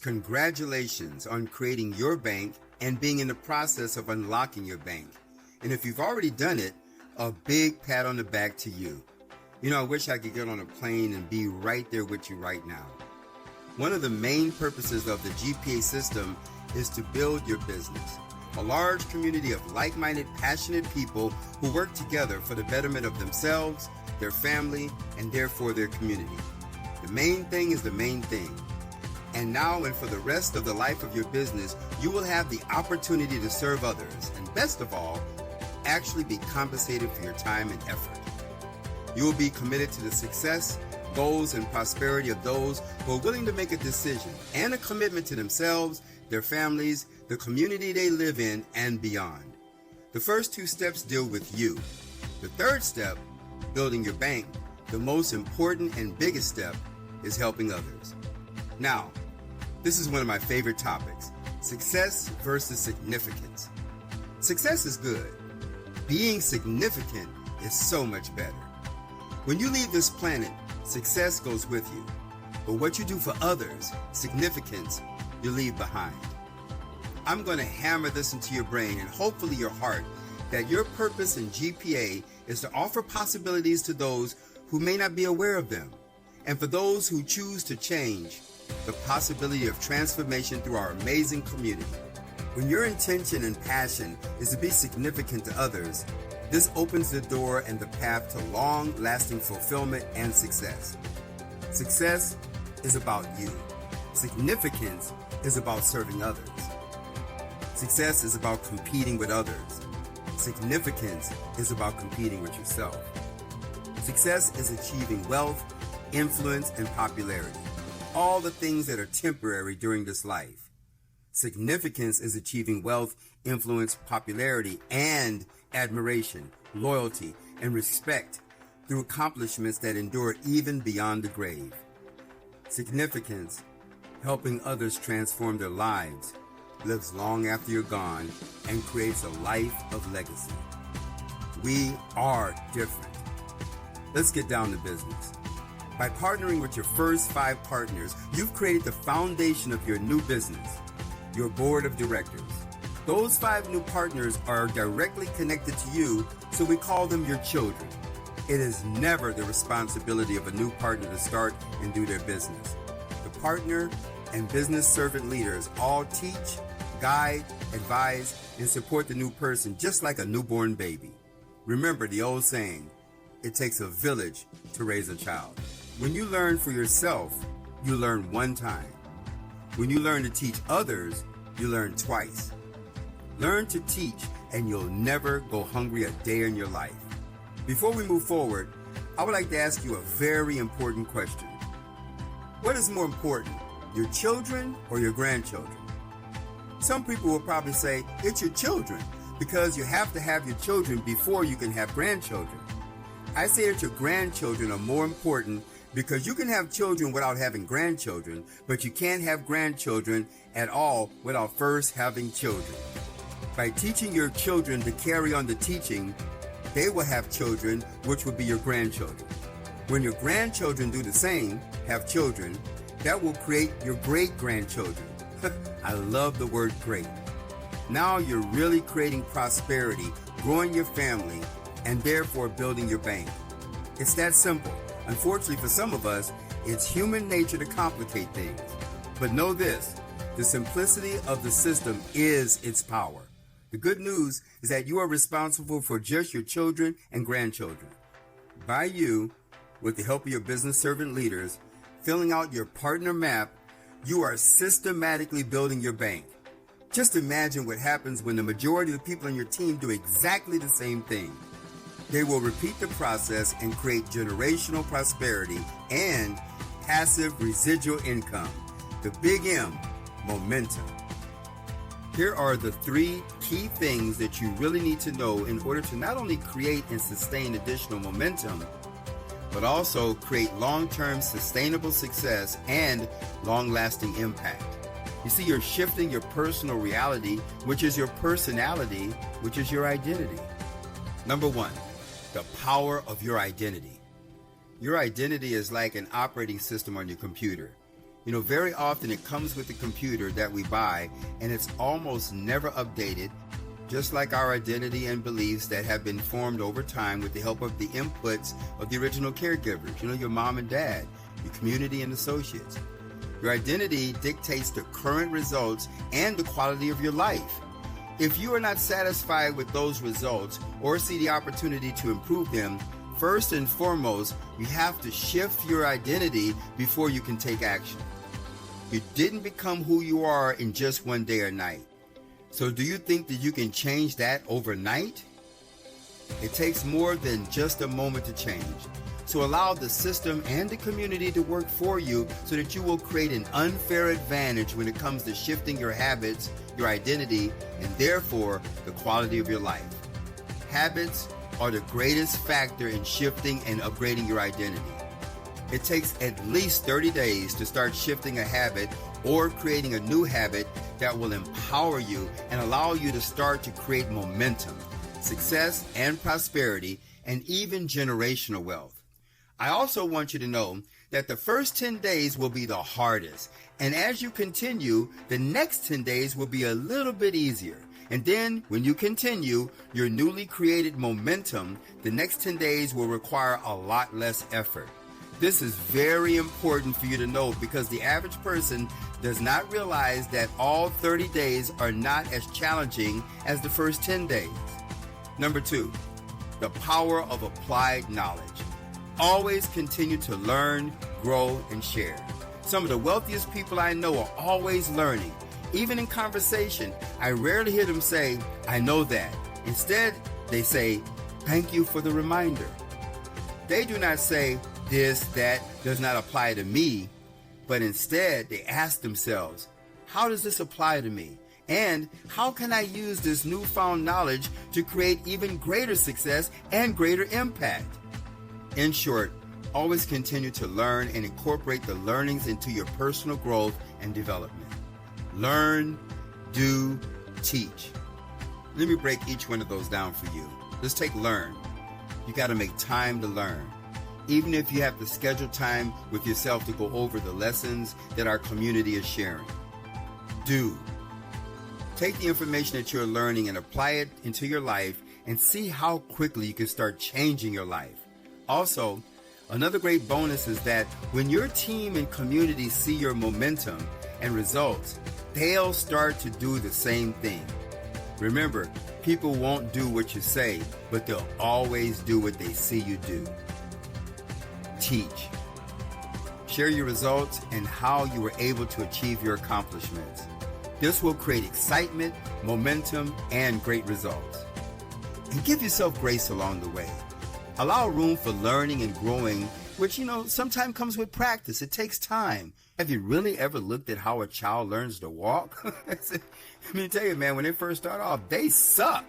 Congratulations on creating your bank and being in the process of unlocking your bank. And if you've already done it, a big pat on the back to you. You know, I wish I could get on a plane and be right there with you right now. One of the main purposes of the GPA system is to build your business. A large community of like-minded, passionate people who work together for the betterment of themselves, their family, and therefore their community. The main thing is the main thing. And now and for the rest of the life of your business, you will have the opportunity to serve others, and best of all, actually be compensated for your time and effort. You will be committed to the success, goals, and prosperity of those who are willing to make a decision and a commitment to themselves, their families, the community they live in, and beyond. The first two steps deal with you. The third step, building your bank, the most important and biggest step, is helping others. Now, this is one of my favorite topics, success versus significance. Success is good. Being significant is so much better. When you leave this planet, success goes with you. But what you do for others, significance, you leave behind. I'm going to hammer this into your brain and hopefully your heart that your purpose in GPA is to offer possibilities to those who may not be aware of them. And for those who choose to change, the possibility of transformation through our amazing community. When your intention and passion is to be significant to others, this opens the door and the path to long-lasting fulfillment and success. Success is about you. Significance is about serving others. Success is about competing with others. Significance is about competing with yourself. Success is achieving wealth, influence, and popularity. All the things that are temporary during this life. Significance is achieving wealth, influence, popularity, and admiration, loyalty, and respect through accomplishments that endure even beyond the grave. Significance, helping others transform their lives, lives long after you're gone, and creates a life of legacy. We are different. Let's get down to business. By partnering with your first 5 partners, you've created the foundation of your new business, your board of directors. Those 5 new partners are directly connected to you, so we call them your children. It is never the responsibility of a new partner to start and do their business. The partner and business servant leaders all teach, guide, advise, and support the new person just like a newborn baby. Remember the old saying, it takes a village to raise a child. When you learn for yourself, you learn one time. When you learn to teach others, you learn twice. Learn to teach and you'll never go hungry a day in your life. Before we move forward, I would like to ask you a very important question. What is more important, your children or your grandchildren? Some people will probably say it's your children because you have to have your children before you can have grandchildren. I say that your grandchildren are more important because you can have children without having grandchildren, but you can't have grandchildren at all without first having children. By teaching your children to carry on the teaching, they will have children, which will be your grandchildren. When your grandchildren do the same, have children, that will create your great-grandchildren. I love the word great. Now you're really creating prosperity, growing your family, and therefore building your bank. It's that simple. Unfortunately for some of us, it's human nature to complicate things. But know this, the simplicity of the system is its power. The good news is that you are responsible for just your children and grandchildren. By you, with the help of your business servant leaders, filling out your partner map, you are systematically building your bank. Just imagine what happens when the majority of the people on your team do exactly the same thing. They will repeat the process and create generational prosperity and passive residual income. The big M, momentum. Here are the 3 key things that you really need to know in order to not only create and sustain additional momentum, but also create long-term sustainable success and long-lasting impact. You see, you're shifting your personal reality, which is your personality, which is your identity. Number 1. The power of your identity. Your identity is like an operating system on your computer. Very often it comes with the computer that we buy, and it's almost never updated, just like our identity and beliefs that have been formed over time with the help of the inputs of the original caregivers, your mom and dad, your community and associates. Your identity dictates the current results and the quality of your life. If you are not satisfied with those results or see the opportunity to improve them, first and foremost, you have to shift your identity before you can take action. You didn't become who you are in just one day or night. So do you think that you can change that overnight? It takes more than just a moment to change. So allow the system and the community to work for you so that you will create an unfair advantage when it comes to shifting your habits, your identity, and therefore the quality of your life. Habits are the greatest factor in shifting and upgrading your identity. It takes at least 30 days to start shifting a habit or creating a new habit that will empower you and allow you to start to create momentum, success and prosperity, and even generational wealth. I also want you to know that the first 10 days will be the hardest, and as you continue, the next 10 days will be a little bit easier. And then when you continue your newly created momentum, the next 10 days will require a lot less effort. This is very important for you to know because the average person does not realize that all 30 days are not as challenging as the first 10 days. Number 2, the power of applied knowledge. Always continue to learn, grow, and share. Some of the wealthiest people I know are always learning. Even in conversation, I rarely hear them say, "I know that." Instead, they say, "Thank you for the reminder." They do not say, "This, that does not apply to me," but instead they ask themselves, "How does this apply to me? And how can I use this newfound knowledge to create even greater success and greater impact?" In short, always continue to learn and incorporate the learnings into your personal growth and development. Learn, do, teach. Let me break each one of those down for you. Let's take learn. You got to make time to learn. Even if you have to schedule time with yourself to go over the lessons that our community is sharing. Do. Take the information that you're learning and apply it into your life and see how quickly you can start changing your life. Also, another great bonus is that when your team and community see your momentum and results, they'll start to do the same thing. Remember, people won't do what you say, but they'll always do what they see you do. Teach. Share your results and how you were able to achieve your accomplishments. This will create excitement, momentum, and great results. And give yourself grace along the way. Allow room for learning and growing, which, sometimes comes with practice. It takes time. Have you really ever looked at how a child learns to walk? Let me tell you, man, when they first start off, they suck.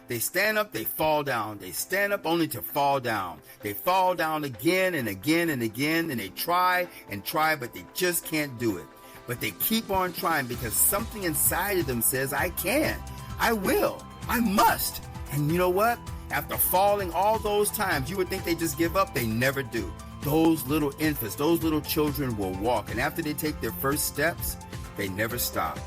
They stand up, they fall down. They stand up only to fall down. They fall down again and again and again, and they try and try, but they just can't do it. But they keep on trying because something inside of them says, "I can, I will, I must." And you know what? After falling all those times, you would think they just give up. They never do. Those little infants, those little children will walk. And after they take their first steps, they never stop.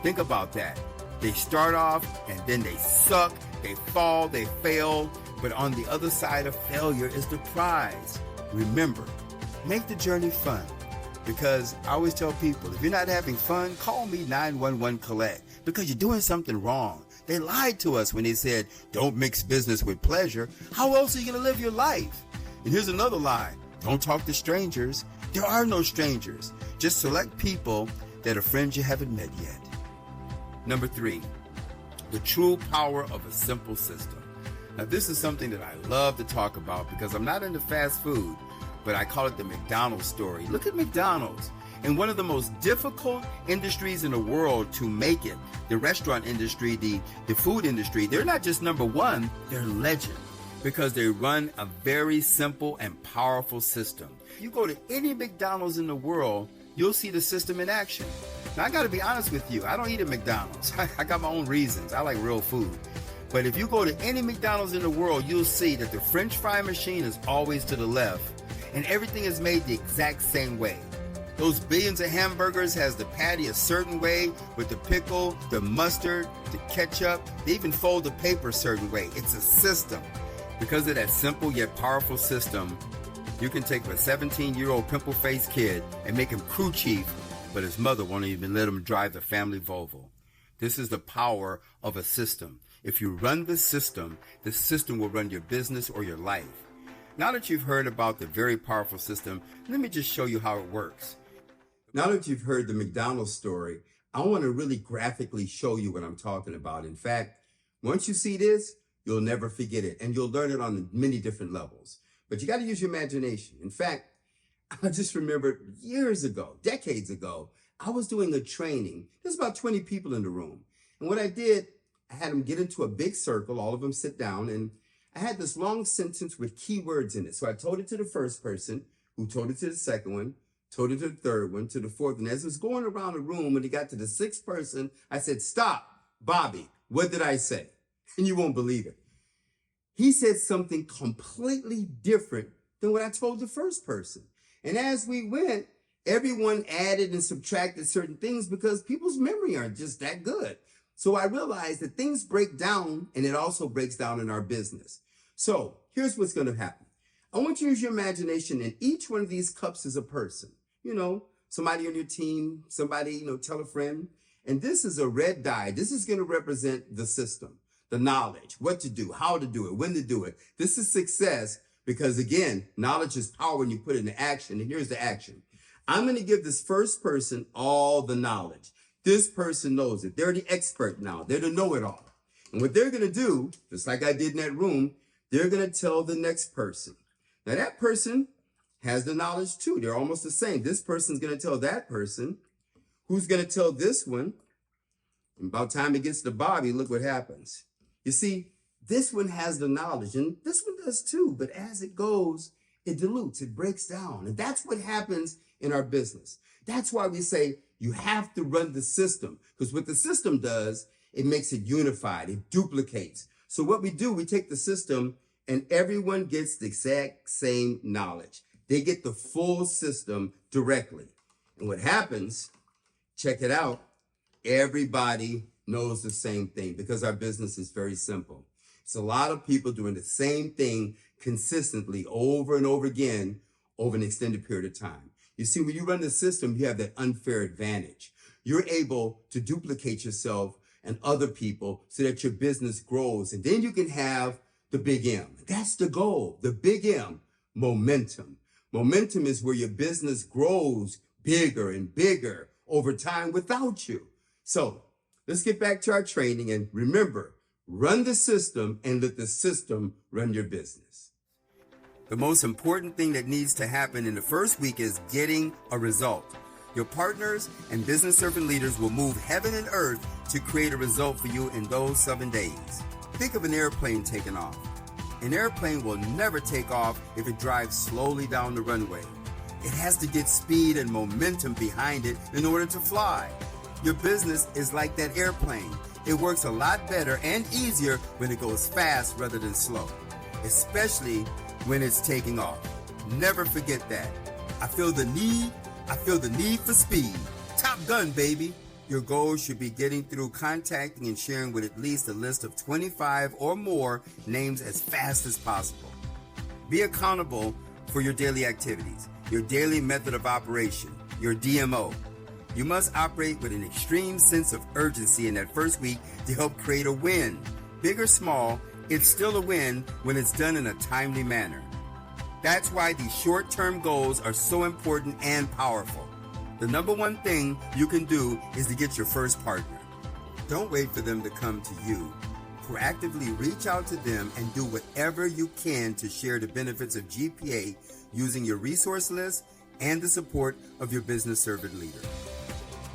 Think about that. They start off and then they suck, they fall, they fail. But on the other side of failure is the prize. Remember, make the journey fun. Because I always tell people, if you're not having fun, call me 911 Collect. Because you're doing something wrong. They lied to us when they said, "Don't mix business with pleasure." How else are you going to live your life? And here's another lie. Don't talk to strangers. There are no strangers. Just select people that are friends you haven't met yet. Number 3, the true power of a simple system. Now, this is something that I love to talk about because I'm not into fast food, but I call it the McDonald's story. Look at McDonald's. In one of the most difficult industries in the world to make it, the restaurant industry, the food industry, they're not just number one, they're legend because they run a very simple and powerful system. If you go to any McDonald's in the world, you'll see the system in action. Now, I got to be honest with you. I don't eat at McDonald's. I got my own reasons. I like real food. But if you go to any McDonald's in the world, you'll see that the French fry machine is always to the left and everything is made the exact same way. Those billions of hamburgers has the patty a certain way with the pickle, the mustard, the ketchup. They even fold the paper a certain way. It's a system. Because of that simple yet powerful system, you can take a 17-year-old pimple-faced kid and make him crew chief, but his mother won't even let him drive the family Volvo. This is the power of a system. If you run the system will run your business or your life. Now that you've heard about the very powerful system, let me just show you how it works. Now that you've heard the McDonald's story, I want to really graphically show you what I'm talking about. In fact, once you see this, you'll never forget it, and you'll learn it on many different levels. But you got to use your imagination. In fact, I just remembered years ago, decades ago, I was doing a training. There's about 20 people in the room. And what I did, I had them get into a big circle, all of them sit down, and I had this long sentence with key words in it. So I told it to the first person, who told it to the second one, told it to the third one, to the fourth one. As it was going around the room, when it got to the sixth person, I said, "Stop, Bobby, what did I say?" And you won't believe it. He said something completely different than what I told the first person. And as we went, everyone added and subtracted certain things because people's memory aren't just that good. So I realized that things break down, and it also breaks down in our business. So here's what's going to happen. I want you to use your imagination, and each one of these cups is a person. You know, somebody on your team, somebody, tell a friend. And this is a red die. This is going to represent the system, the knowledge, what to do, how to do it, when to do it. This is success because, again, knowledge is power when you put it into action. And here's the action. I'm going to give this first person all the knowledge. This person knows it. They're the expert now. They're the know-it-all. And what they're going to do, just like I did in that room, they're going to tell the next person. Now, that person has the knowledge too. They're almost the same. This person's going to tell that person, who's going to tell this one. And about time it gets to Bobby, look what happens. You see, this one has the knowledge, and this one does too. But as it goes, it dilutes, it breaks down. And that's what happens in our business. That's why we say you have to run the system, because what the system does, it makes it unified, it duplicates. So what we do, we take the system and everyone gets the exact same knowledge. They get the full system directly. And what happens, check it out, everybody knows the same thing because our business is very simple. It's a lot of people doing the same thing consistently over and over again over an extended period of time. You see, when you run the system, you have that unfair advantage. You're able to duplicate yourself and other people so that your business grows. And then you can have the big M. That's the goal, the big M, momentum. Momentum is where your business grows bigger and bigger over time without you. So let's get back to our training, and remember, run the system and let the system run your business. The most important thing that needs to happen in the first week is getting a result. Your partners and business servant leaders will move heaven and earth to create a result for you in those 7 days. Think of an airplane taking off. An airplane will never take off if it drives slowly down the runway. It has to get speed and momentum behind it in order to fly. Your business is like that airplane. It works a lot better and easier when it goes fast rather than slow, especially when it's taking off. Never forget that. I feel the need for speed. Top Gun, baby. Your goal should be getting through contacting and sharing with at least a list of 25 or more names as fast as possible. Be accountable for your daily activities, your daily method of operation, your DMO. You must operate with an extreme sense of urgency in that first week to help create a win. Big or small, it's still a win when it's done in a timely manner. That's why these short-term goals are so important and powerful. The number one thing you can do is to get your first partner. Don't wait for them to come to you. Proactively reach out to them and do whatever you can to share the benefits of GPA using your resource list and the support of your business servant leader.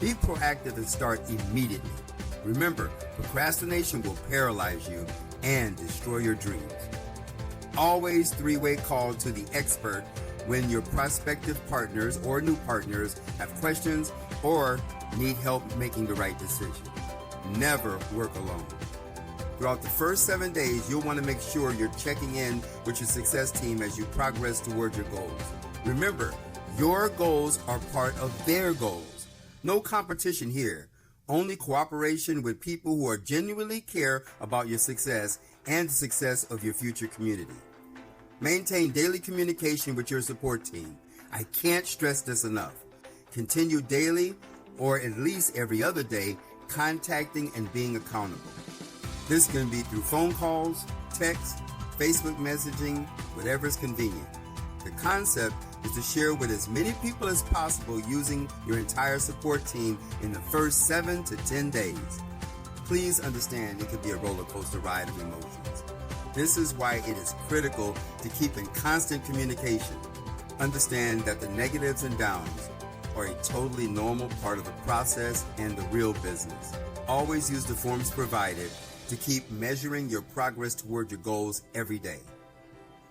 Be proactive and start immediately. Remember, procrastination will paralyze you and destroy your dreams. Always three-way call to the expert when your prospective partners or new partners have questions or need help making the right decision. Never work alone. Throughout the first 7 days, you'll want to make sure you're checking in with your success team as you progress toward your goals. Remember, Your goals are part of their goals. No competition here. Only cooperation with people who are genuinely care about your success and the success of your future community. Maintain daily communication with your support team. I can't stress this enough. Continue daily, or at least every other day, contacting and being accountable. This can be through phone calls, text, Facebook messaging, whatever is convenient. The concept is to share with as many people as possible using your entire support team in the first 7 to 10 days. Please understand it could be a roller coaster ride of emotions. This is why it is critical to keep in constant communication. Understand that the negatives and downs are a totally normal part of the process and the real business. Always use the forms provided to keep measuring your progress toward your goals every day.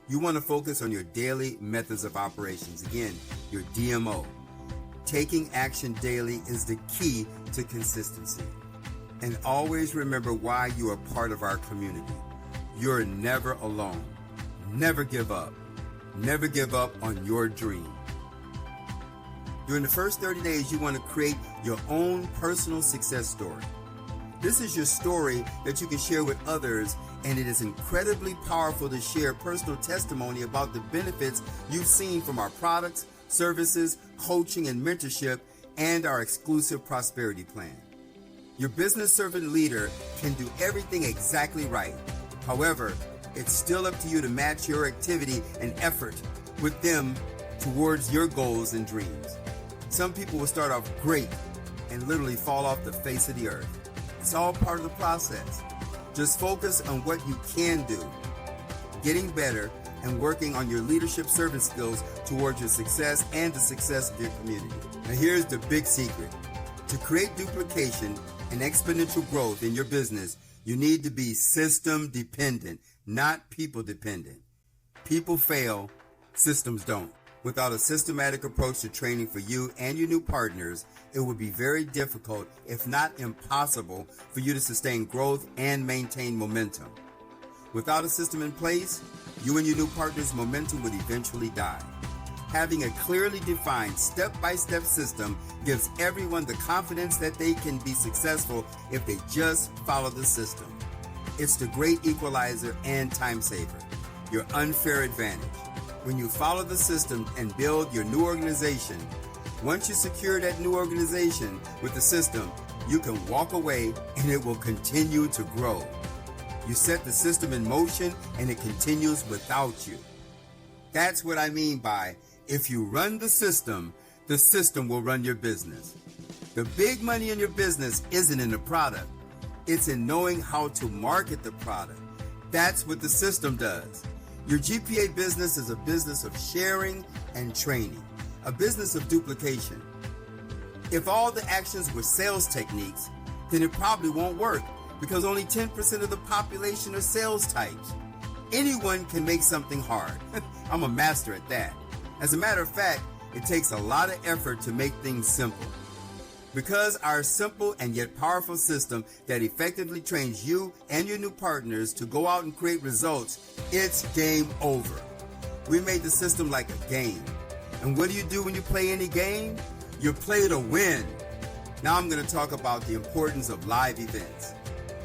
You want to focus on your daily methods of operations. Again, your DMO. Taking action daily is the key to consistency. And always remember why you are part of our community. You're never alone. Never give up. Never give up on your dream. During the first 30 days, you want to create your own personal success story. This is your story that you can share with others, and it is incredibly powerful to share personal testimony about the benefits you've seen from our products, services, coaching, and mentorship, and our exclusive prosperity plan. Your business servant leader can do everything exactly right. However, it's still up to you to match your activity and effort with them towards your goals and dreams. Some people will start off great and literally fall off the face of the earth. It's all part of the process. Just focus on what you can do, getting better, and working on your leadership service skills towards your success and the success of your community. Now here's the big secret. To create duplication and exponential growth in your business, you need to be system dependent, not people dependent. People fail, systems don't. Without a systematic approach to training for you and your new partners, it would be very difficult, if not impossible, for you to sustain growth and maintain momentum. Without a system in place, you and your new partner's momentum would eventually die. Having a clearly defined step-by-step system gives everyone the confidence that they can be successful if they just follow the system. It's the great equalizer and time saver, your unfair advantage. When you follow the system and build your new organization, once you secure that new organization with the system, you can walk away and it will continue to grow. You set the system in motion and it continues without you. That's what I mean by, if you run the system will run your business. The big money in your business isn't in the product. It's in knowing how to market the product. That's what the system does. Your GPA business is a business of sharing and training, a business of duplication. If all the actions were sales techniques, then it probably won't work because only 10% of the population are sales types. Anyone can make something hard. I'm a master at that. As a matter of fact, it takes a lot of effort to make things simple. Because our simple and yet powerful system that effectively trains you and your new partners to go out and create results, it's game over. We made the system like a game. And what do you do when you play any game? You play to win. Now I'm going to talk about the importance of live events.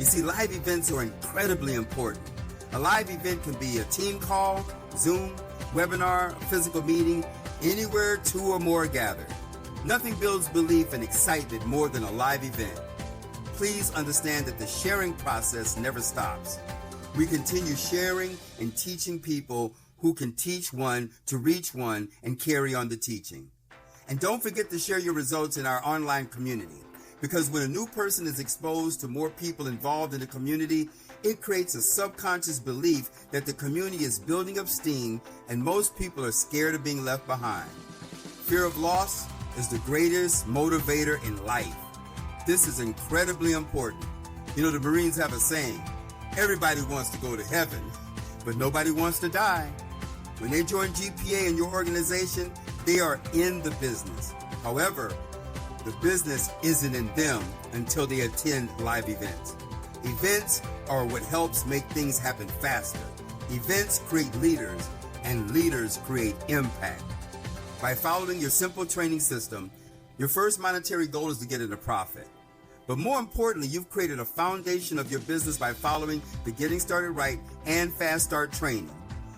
You see, live events are incredibly important. A live event can be a team call, Zoom, webinar, a physical meeting, anywhere two or more gathered. Nothing builds belief and excitement more than a live event. Please understand that the sharing process never stops. We continue sharing and teaching people who can teach one to reach one and carry on the teaching. And don't forget to share your results in our online community, because when a new person is exposed to more people involved in the community, it creates a subconscious belief that the community is building up steam and most people are scared of being left behind. Fear of loss is the greatest motivator in life. This is incredibly important. You know, the Marines have a saying, everybody wants to go to heaven, but nobody wants to die. When they join GPA in your organization, they are in the business. However, the business isn't in them until they attend live events. Events are what helps make things happen faster. Events create leaders, and leaders create impact. By following your simple training system, your first monetary goal is to get into profit. But more importantly, you've created a foundation of your business by following the Getting Started Right and Fast Start training.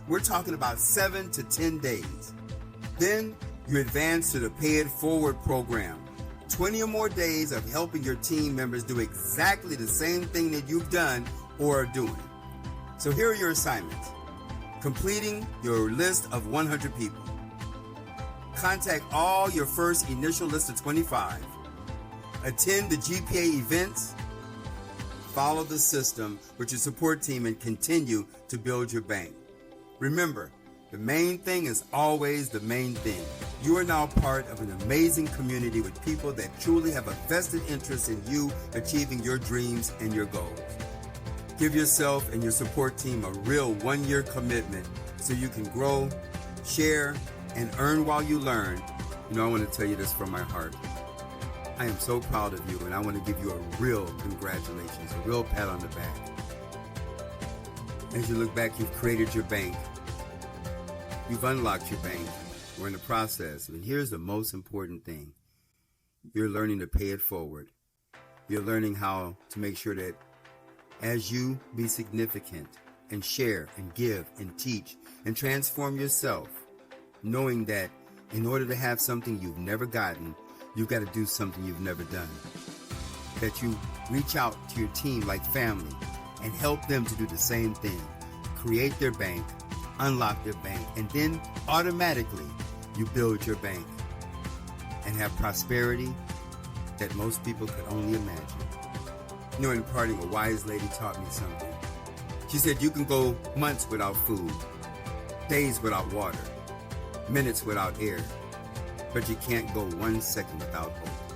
We're talking about 7 to 10 days. Then you advance to the Pay It Forward program. 20 or more days of helping your team members do exactly the same thing that you've done or are doing. So here are your assignments. Completing your list of 100 people. Contact all your first initial list of 25. Attend the GPA events. Follow the system with your support team and continue to build your bank. Remember, the main thing is always the main thing. You are now part of an amazing community with people that truly have a vested interest in you achieving your dreams and your goals. Give yourself and your support team a real one-year commitment so you can grow, share, and earn while you learn. I want to tell you this from my heart. I am so proud of you, and I want to give you a real congratulations, a real pat on the back. As you look back, you've created your bank. You've unlocked your bank. We're in the process. And here's the most important thing. You're learning to pay it forward. You're learning how to make sure that as you be significant and share and give and teach and transform yourself, knowing that in order to have something you've never gotten, you've got to do something you've never done. That you reach out to your team like family and help them to do the same thing. Create their bank, unlock their bank, and then automatically you build your bank and have prosperity that most people could only imagine. In parting, a wise lady taught me something. She said you can go months without food, days without water, minutes without air, but you can't go 1 second without hope.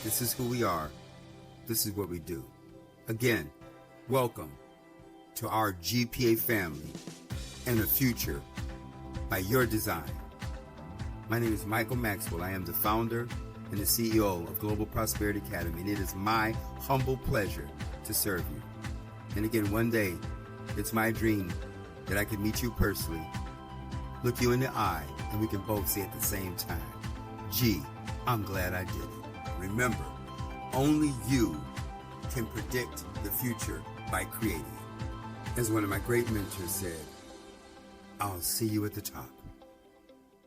This is who we are. This is what we do. Again, welcome to our GPA family and a future by your design. My name is Michael Maxwell. I am the founder and the CEO of Global Prosperity Academy, and it is my humble pleasure to serve you. And again, one day, it's my dream that I can meet you personally, look you in the eye, and we can both say at the same time, gee, I'm glad I did it. Remember, only you can predict the future by creating it. As one of my great mentors said, I'll see you at the top.